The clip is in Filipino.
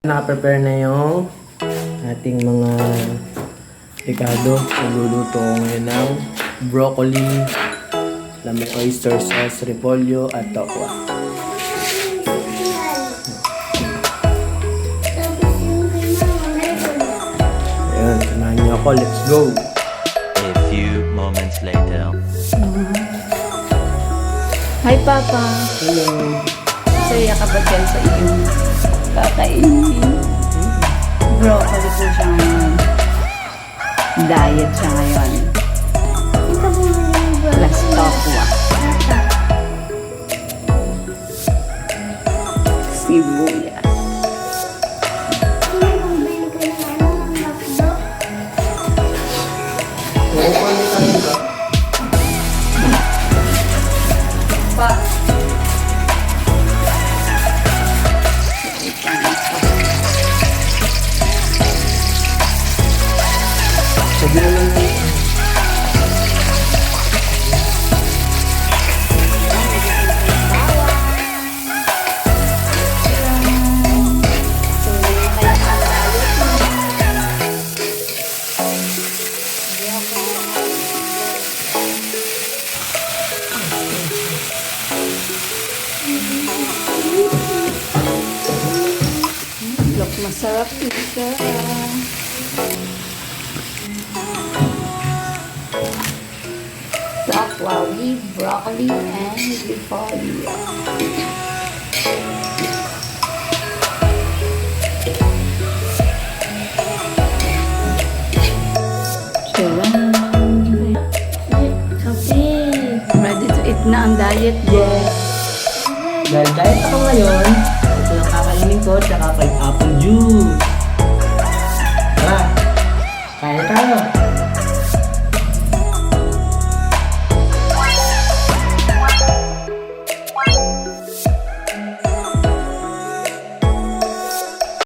Naka-prepare na yung ating mga pikado. Nagluluto ko ngayon ng broccoli, lemon oyster sauce, repolyo, at tokwa. Ayan, samahan niyo ako. Let's go! A few moments later. Hi, Papa. Hello! Saya ka ba dyan sa iyong kakainin? Broccoli po siya ngayon. Diet siya ngayon. Plus tokwa. Sibuyas. Pa. Sabi na lang Look, masarap ito. Tokwa with broccoli and repolyo. Ready to eat na ang diet, yes! Dahil diet ako ngayon, ito lang kakainin ko, tsaka pineapple juice.